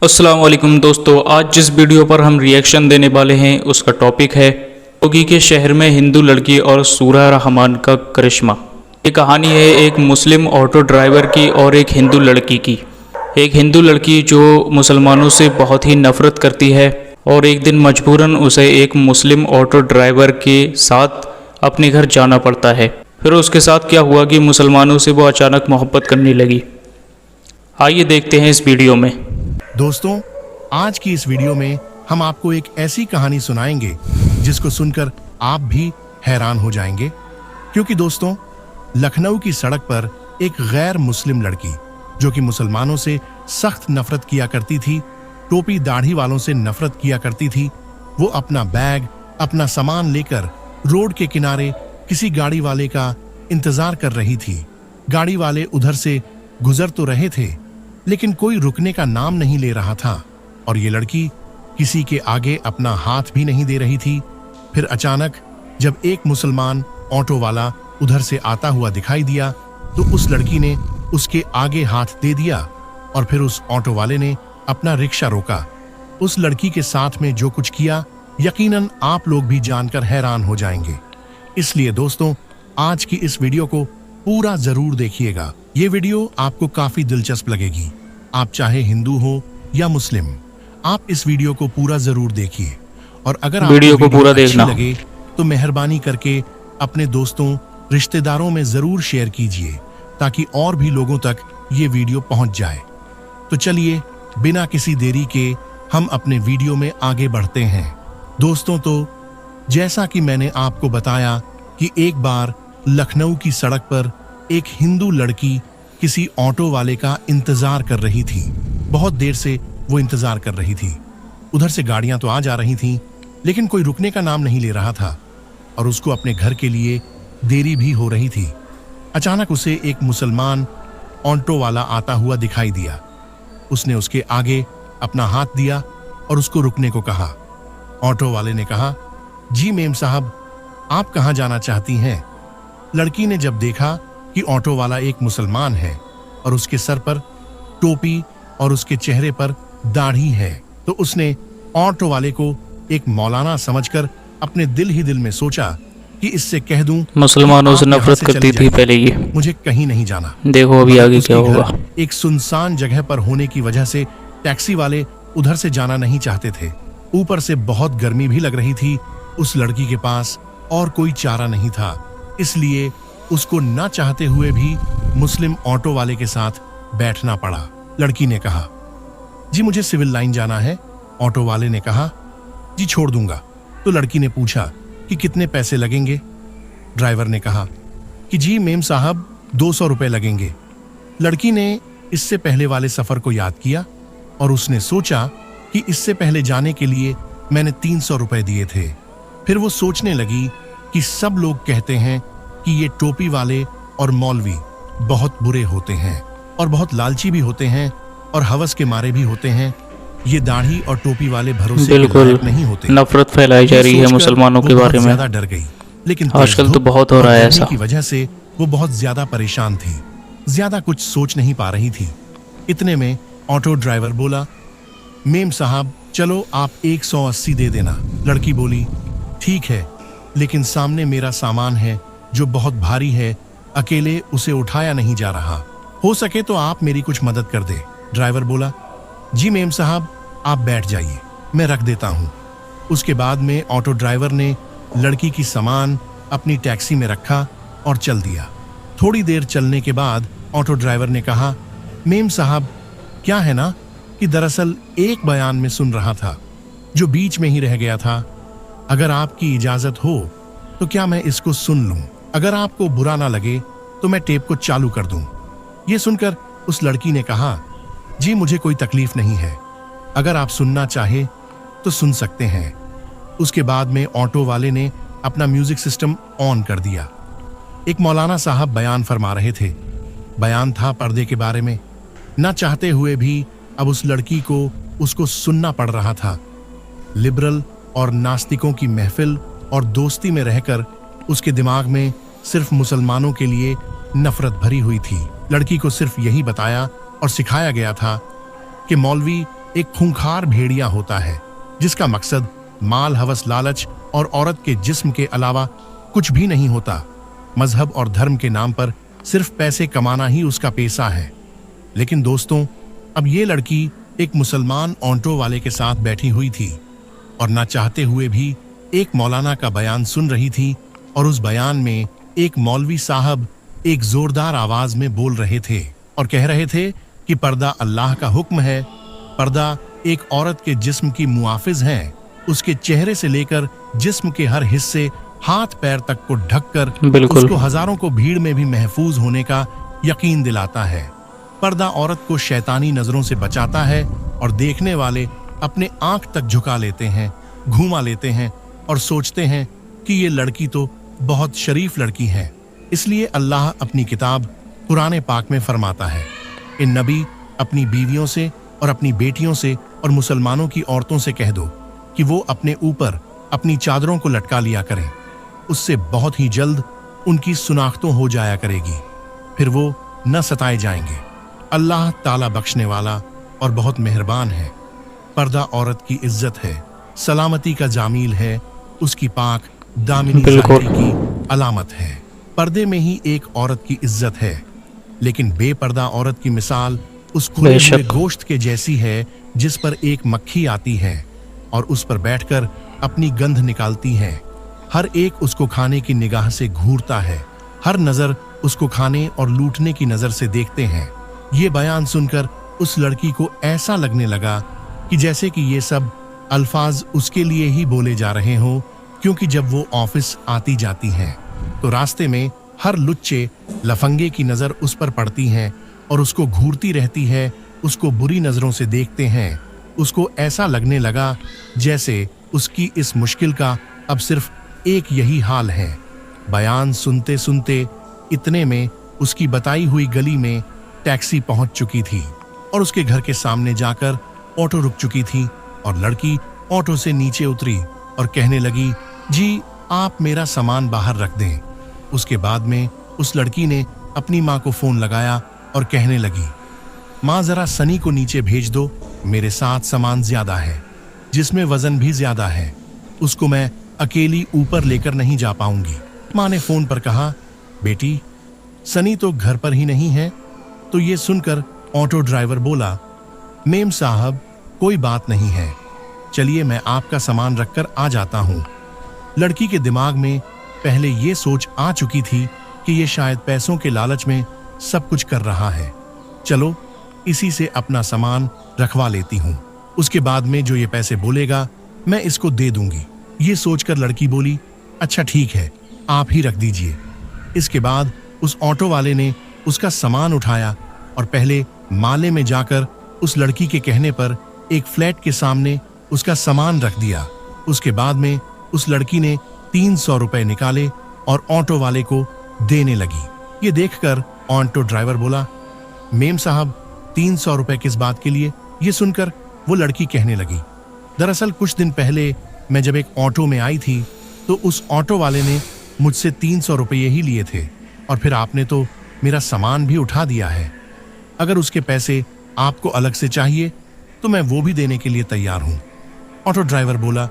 अस्सलाम वालेकुम दोस्तों, आज जिस वीडियो पर हम रिएक्शन देने वाले हैं उसका टॉपिक है कोगी के शहर में हिंदू लड़की और सूरा रहमान का करिश्मा। ये कहानी है एक मुस्लिम ऑटो ड्राइवर की और एक हिंदू लड़की की। एक हिंदू लड़की जो मुसलमानों से बहुत ही नफरत करती है और एक दिन मजबूरन उसे एक मुस्लिम ऑटो ड्राइवर के साथ अपने घर जाना पड़ता है। फिर उसके साथ क्या हुआ कि मुसलमानों से वो अचानक मोहब्बत करने लगी। आइए देखते हैं इस वीडियो में। दोस्तों, आज की इस वीडियो में हम आपको एक ऐसी कहानी सुनाएंगे जिसको सुनकर आप भी हैरान हो जाएंगे, क्योंकि दोस्तों लखनऊ की सड़क पर एक गैर मुस्लिम लड़की जो कि मुसलमानों से सख्त नफरत किया करती थी, टोपी दाढ़ी वालों से नफरत किया करती थी, वो अपना बैग अपना सामान लेकर रोड के किनारे किसी गाड़ी वाले का इंतजार कर रही थी। गाड़ी वाले उधर से गुजर तो रहे थे लेकिन कोई रुकने का नाम नहीं ले रहा था और ये लड़की किसी के आगे अपना हाथ भी नहीं दे रही थी। फिर अचानक जब एक मुसलमान ऑटो वाला उधर से आता हुआ दिखाई दिया तो उस लड़की ने उसके आगे हाथ दे दिया और फिर उस ऑटो वाले ने अपना रिक्शा रोका। उस लड़की के साथ में जो कुछ किया यकीनन आप लोग भी जानकर हैरान हो जाएंगे। इसलिए दोस्तों आज की इस वीडियो को पूरा जरूर देखिएगा। ये वीडियो आपको काफी दिलचस्प लगेगी। आप चाहे हिंदू हो या मुस्लिम, आप इस वीडियो को पूरा जरूर देखिए और अगर वीडियो को पूरा अच्छी देखना लगे तो मेहरबानी करके अपने दोस्तों रिश्तेदारों में जरूर शेयर कीजिए ताकि और भी लोगों तक ये वीडियो पहुंच जाए। तो चलिए बिना किसी देरी के हम अपने वीडियो में आगे बढ़ते हैं। दोस्तों, तो जैसा कि मैंने आपको बताया कि एक बार लखनऊ की सड़क पर एक हिंदू लड़की किसी ऑटो वाले का इंतजार कर रही थी। बहुत देर से वो इंतजार कर रही थी। उधर से गाड़ियां तो आ जा रही थीं, लेकिन कोई रुकने का नाम नहीं ले रहा था और उसको अपने घर के लिए देरी भी हो रही थी। अचानक उसे एक मुसलमान ऑटो वाला आता हुआ दिखाई दिया। उसने उसके आगे अपना हाथ दिया और उसको रुकने को कहा। ऑटो वाले ने कहा, जी मेम साहब, आप कहाँ जाना चाहती हैं? लड़की ने जब देखा कि ऑटो वाला एक मुसलमान है और उसके सर पर टोपी और उसके चेहरे पर दाढ़ी है तो उसने ऑटो वाले को एक मौलाना समझकर अपने दिल ही दिल में सोचा कि इससे कह दूं मुसलमानों से नफरत करती थी पहले ये। मुझे कहीं नहीं जाना। देखो अभी आगे क्या होगा। एक सुनसान जगह पर होने की वजह से टैक्सी वाले उधर से जाना नहीं चाहते थे। ऊपर से बहुत गर्मी भी लग रही थी। उस लड़की के पास और कोई चारा नहीं था, इसलिए उसको ना चाहते हुए भी मुस्लिम ऑटो वाले के साथ बैठना पड़ा। लड़की ने कहा, जी मुझे सिविल लाइन जाना है। ऑटो वाले ने कहा, जी छोड़ दूंगा। तो लड़की ने पूछा कि कितने पैसे लगेंगे? ड्राइवर ने कहा कि जी मेम साहब 200 रुपए लगेंगे। लड़की ने इससे पहले वाले सफर को याद किया और उसने सोचा कि इससे पहले जाने के लिए मैंने 300 रुपए दिए थे। फिर वो सोचने लगी कि सब लोग कहते हैं कि ये टोपी वाले और मौलवी बहुत बुरे होते हैं और बहुत लालची भी होते हैं और हवस के मारे भी होते हैं। ये दाढ़ी और टोपी वाले भरोसे के लायक नहीं होते। नफरत फैलाई जा रही है मुसलमानों के बारे में। ज्यादा डर गई, लेकिन आजकल तो बहुत हो रहा है ऐसा। की वजह से वो बहुत ज्यादा परेशान थी, ज्यादा कुछ सोच नहीं पा रही थी। इतने में ऑटो ड्राइवर बोला, मेम साहब चलो आप 180 दे देना। लड़की बोली, ठीक है, लेकिन सामने मेरा सामान है जो बहुत भारी है, अकेले उसे उठाया नहीं जा रहा। हो सके तो आप मेरी कुछ मदद कर दे। ड्राइवर बोला, जी मेम साहब आप बैठ जाइए, मैं रख देता हूँ। उसके बाद में ऑटो ड्राइवर ने लड़की की सामान अपनी टैक्सी में रखा और चल दिया। थोड़ी देर चलने के बाद ऑटो ड्राइवर ने कहा, मेम साहब क्या है ना कि दरअसल एक बयान में सुन रहा था जो बीच में ही रह गया था। अगर आपकी इजाजत हो तो क्या मैं इसको सुन लूं? अगर आपको बुरा ना लगे तो मैं टेप को चालू कर दूं। ये सुनकर उस लड़की ने कहा, जी मुझे कोई तकलीफ नहीं है, अगर आप सुनना चाहे तो सुन सकते हैं। उसके बाद में ऑटो वाले ने अपना म्यूजिक सिस्टम ऑन कर दिया। एक मौलाना साहब बयान फरमा रहे थे। बयान था पर्दे के बारे में। ना चाहते हुए भी अब उस लड़की को उसको सुनना पड़ रहा था। लिबरल और नास्तिकों की महफिल और दोस्ती में रहकर उसके दिमाग में सिर्फ मुसलमानों के लिए नफरत भरी हुई थी। लड़की को सिर्फ यही बताया और सिखाया गया था कि मौलवी एक खूंखार भेड़िया होता है जिसका मकसद माल, हवस, लालच और औरत के जिस्म के अलावा कुछ भी नहीं होता। मजहब और धर्म के नाम पर सिर्फ पैसे कमाना ही उसका पेशा है। लेकिन दोस्तों, अब ये लड़की एक मुसलमान ऑटो वाले के साथ बैठी हुई थी और ना चाहते हुए भी एक मौलाना का बयान सुन रही थी। और उस बयान में एक मौलवी साहब एक जोरदार आवाज में बोल रहे थे और कह रहे थे कि पर्दा अल्लाह का हुक्म है। पर्दा एक औरत के जिस्म की मुआफिज है। उसके चेहरे से लेकर जिस्म के हर हिस्से, हाथ पैर तक को ढककर उसको हजारों को भीड़ में भी महफूज होने का यकीन दिलाता है। पर्दा औरत को शैतानी नजरों से बचाता है और देखने वाले अपने आंख तक झुका लेते हैं, घुमा लेते हैं और सोचते हैं कि ये लड़की तो बहुत शरीफ लड़की है। इसलिए अल्लाह अपनी किताब कुरान पाक में फरमाता है, इन नबी अपनी बीवियों से और अपनी बेटियों से और मुसलमानों की औरतों से कह दो कि वो अपने ऊपर अपनी चादरों को लटका लिया करें। उससे बहुत ही जल्द उनकी सुनाख्तों हो जाया करेगी, फिर वो न सताए जाएंगे। अल्लाह ताला बख्शने वाला और बहुत मेहरबान है। पर्दा औरत की इज्जत है, सलामती का जामील है, उसकी पाक दामिनी ज़ाहिरी की अलामत है। पर्दे में ही एक औरत की इज्जत है, लेकिन बेपर्दा औरत की मिसाल उस खुले हुए गोश्त के जैसी है जिस पर एक मक्खी आती है और उस पर बैठकर अपनी गंध निकालती है। हर एक उसको खाने की निगाह से घूरता है, हर नजर उसको खाने और लूटने की नजर से देखते हैं। ये बयान सुनकर उस लड़की को ऐसा लगने लगा कि जैसे कि ये सब अल्फाज उसके लिए ही बोले जा रहे हों, क्योंकि जब वो ऑफिस आती जाती है तो रास्ते में हर लुच्चे लफंगे की नजर उस पर पड़ती है और उसको घूरती रहती है, उसको बुरी नजरों से देखते हैं। उसको ऐसा लगने लगा जैसे उसकी इस मुश्किल का अब सिर्फ एक यही हाल है। बयान सुनते सुनते इतने में उसकी बताई हुई गली में टैक्सी पहुंच चुकी थी और उसके घर के सामने जाकर ऑटो रुक चुकी थी और लड़की ऑटो से नीचे उतरी और कहने लगी, जी आप मेरा सामान बाहर रख दें। उसके बाद में उस लड़की ने अपनी माँ को फोन लगाया और कहने लगी, माँ जरा सनी को नीचे भेज दो, मेरे साथ सामान ज्यादा है जिसमें वजन भी ज्यादा है, उसको मैं अकेली ऊपर लेकर नहीं जा पाऊंगी। माँ ने फोन पर कहा, बेटी सनी तो घर पर ही नहीं है। तो ये सुनकर ऑटो ड्राइवर बोला, मेम साहब कोई बात नहीं है, चलिए मैं आपका सामान रखकर आ जाता हूँ। लड़की के दिमाग में पहले ये सोच आ चुकी थी कि ये शायद पैसों के लालच में सब कुछ कर रहा है, चलो इसी से अपना सामान रखवा लेती हूँ, उसके बाद में जो ये पैसे बोलेगा मैं इसको दे दूंगी। ये सोचकर लड़की बोली, अच्छा ठीक है आप ही रख दीजिए। इसके बाद उस ऑटो वाले ने उसका सामान उठाया और पहले माले में जाकर उस लड़की के कहने पर एक फ्लैट के सामने उसका सामान रख दिया। उसके बाद में उस लड़की ने 300 रुपए निकाले और ऑटो वाले को देने लगी। ये देखकर ऑटो ड्राइवर बोला, मेम साहब 300 रुपए किस बात के लिए? ये सुनकर वो लड़की कहने लगी, दरअसल कुछ दिन पहले मैं जब एक ऑटो में आई थी तो उस ऑटो वाले ने मुझसे 300 रुपये ही लिए थे और फिर आपने तो मेरा सामान भी उठा दिया है। अगर उसके पैसे आपको अलग से चाहिए तो मैं वो भी देने के लिए तैयार हूँ। ऑटो ड्राइवर बोला,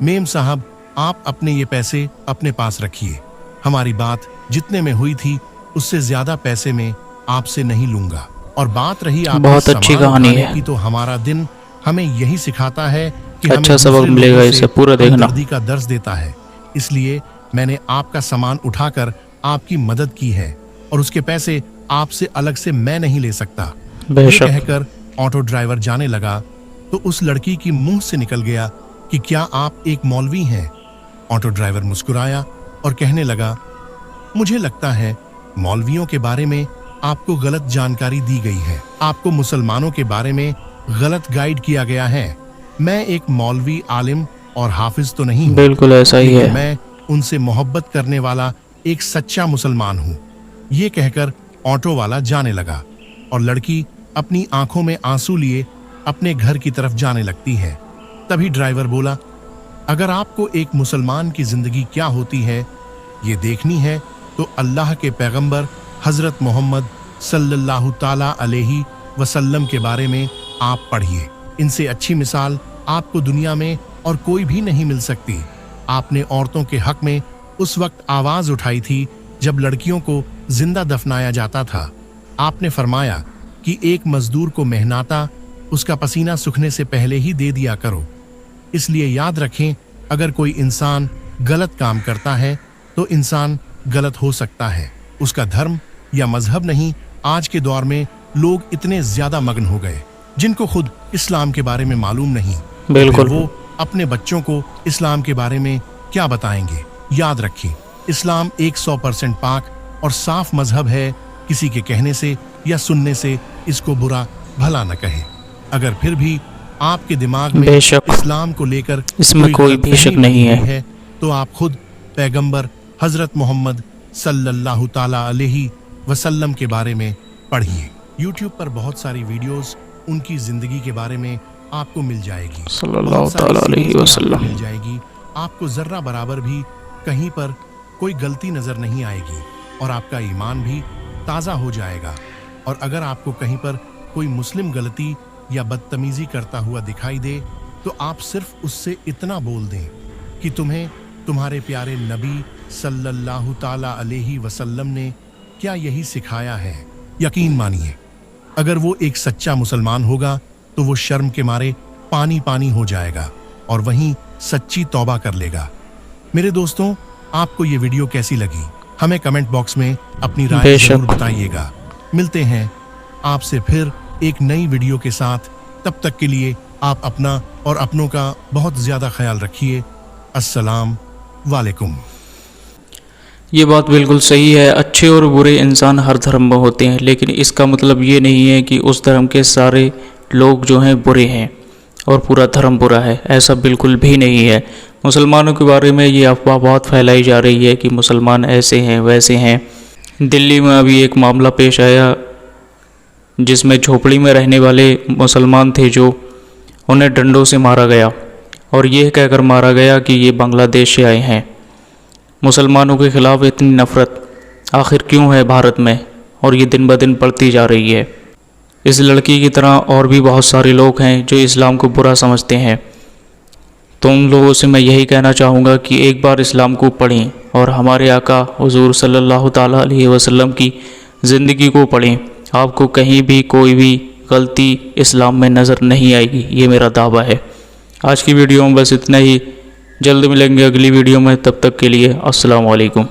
मेम साहब आप अपने ये पैसे अपने पास रखिए, हमारी बात जितने में हुई थी उससे ज्यादा पैसे में आपसे नहीं लूंगा। और बात रही आप बहुत अच्छी कहानी है की, तो हमारा दिन हमें यही सिखाता है कि अच्छा सबक मिलेगा, इसे पूरा देखना। हमदर्दी का दर्स देता है, इसलिए मैंने आपका सामान उठाकर आपकी मदद की है और उसके पैसे आपसे अलग से मैं नहीं ले सकता। ये कहकर ऑटो ड्राइवर जाने लगा तो उस लड़की की मुंह से निकल गया कि क्या आप एक मौलवी हैं? ऑटो ड्राइवर मुस्कुराया और कहने लगा, मुझे लगता है मौलवियों के बारे में आपको गलत जानकारी दी गई है, आपको मुसलमानों के बारे में गलत गाइड किया गया है। मैं एक मौलवी, आलिम और हाफिज तो नहीं हूँ, बिल्कुल ऐसा ही है, मैं उनसे मोहब्बत करने वाला एक सच्चा मुसलमान हूँ। ये कहकर ऑटो वाला जाने लगा और लड़की अपनी आंखों में आंसू लिए अपने घर की तरफ जाने लगती है। तभी ड्राइवर बोला, अगर आपको एक मुसलमान की जिंदगी क्या होती है ये देखनी है तो अल्लाह के पैगंबर हजरत मोहम्मद सल्लल्लाहु ताला अलैहि वसल्लम के बारे में आप पढ़िए। इनसे अच्छी मिसाल आपको दुनिया में और कोई भी नहीं मिल सकती। आपने औरतों के हक में उस वक्त आवाज उठाई थी जब लड़कियों को जिंदा दफनाया जाता था। आपने फरमाया कि एक मजदूर को मेहनता उसका पसीना सूखने से पहले ही दे दिया करो। इसलिए याद रखें, अगर कोई इंसान गलत काम करता है तो इंसान गलत हो सकता है, उसका धर्म या मजहब नहीं। आज के दौर में लोग इतने ज्यादा मग्न हो गए जिनको खुद इस्लाम के बारे में मालूम नहीं, बिल्कुल। फिर वो अपने बच्चों को इस्लाम के बारे में क्या बताएंगे। याद रखिए, इस्लाम 100% पाक और साफ मजहब है। किसी के कहने से या सुनने से इसको बुरा भला न कहे। अगर फिर भी आपके दिमाग में बेशक इस्लाम को लेकर इसमें कोई भी शक नहीं है, तो आप खुद पैगंबर हजरत मोहम्मद सल्लल्लाहु ताला अलैहि वसल्लम के बारे में पढ़िए। यूट्यूब पर बहुत सारी वीडियोस उनकी जिंदगी के बारे में आपको मिल जाएगी, सल्लल्लाहु ताला अलैहि वसल्लम मिल जाएगी। आपको जर्रा बराबर भी कहीं पर कोई गलती नजर नहीं आएगी और आपका ईमान भी ताज़ा हो जाएगा। और अगर आपको कहीं पर कोई मुस्लिम गलती या बदतमीजी करता हुआ दिखाई दे तो आप सिर्फ उससे इतना बोल दें कि तुम्हें तुम्हारे प्यारे नबी सल्लल्लाहु ताला अलैहि वसल्लम ने क्या यही सिखाया है। यकीन मानिए, अगर वो एक सच्चा मुसलमान होगा तो वो शर्म के मारे पानी पानी हो जाएगा और वहीं सच्ची तौबा कर लेगा। मेरे दोस्तों, आपको ये वीडियो कैसी लगी हमें कमेंट बॉक्स में अपनी राय जरूर बताइएगा। मिलते हैं आपसे फिर एक नई वीडियो के साथ। तब तक के लिए आप अपना और अपनों का बहुत ज्यादा ख्याल रखिए। अस्सलाम वालेकुम। ये बात बिल्कुल सही है। अच्छे और बुरे इंसान हर धर्म में होते हैं, लेकिन इसका मतलब ये नहीं है कि उस धर्म के सारे लोग जो हैं बुरे हैं और पूरा धर्म बुरा है। ऐसा बिल्कुल भी नहीं है। मुसलमानों के बारे में ये अफवाह बहुत फैलाई जा रही है कि मुसलमान ऐसे हैं वैसे हैं। दिल्ली में अभी एक मामला पेश आया जिसमें झोपड़ी में रहने वाले मुसलमान थे जो उन्हें डंडों से मारा गया और ये कहकर मारा गया कि ये बांग्लादेश से आए हैं। मुसलमानों के खिलाफ इतनी नफ़रत आखिर क्यों है भारत में, और ये दिन ब दिन बढ़ती जा रही है। इस लड़की की तरह और भी बहुत सारे लोग हैं जो इस्लाम को बुरा समझते हैं। तो उन लोगों से मैं यही कहना चाहूँगा कि एक बार इस्लाम को पढ़ें और हमारे आका हुजूर सल्लल्लाहु ताला अलैहि वसल्लम की ज़िंदगी को पढ़ें। आपको कहीं भी कोई भी गलती इस्लाम में नज़र नहीं आएगी, ये मेरा दावा है। आज की वीडियो में बस इतना ही। जल्द मिलेंगे अगली वीडियो में, तब तक के लिए अस्सलाम वालेकुम।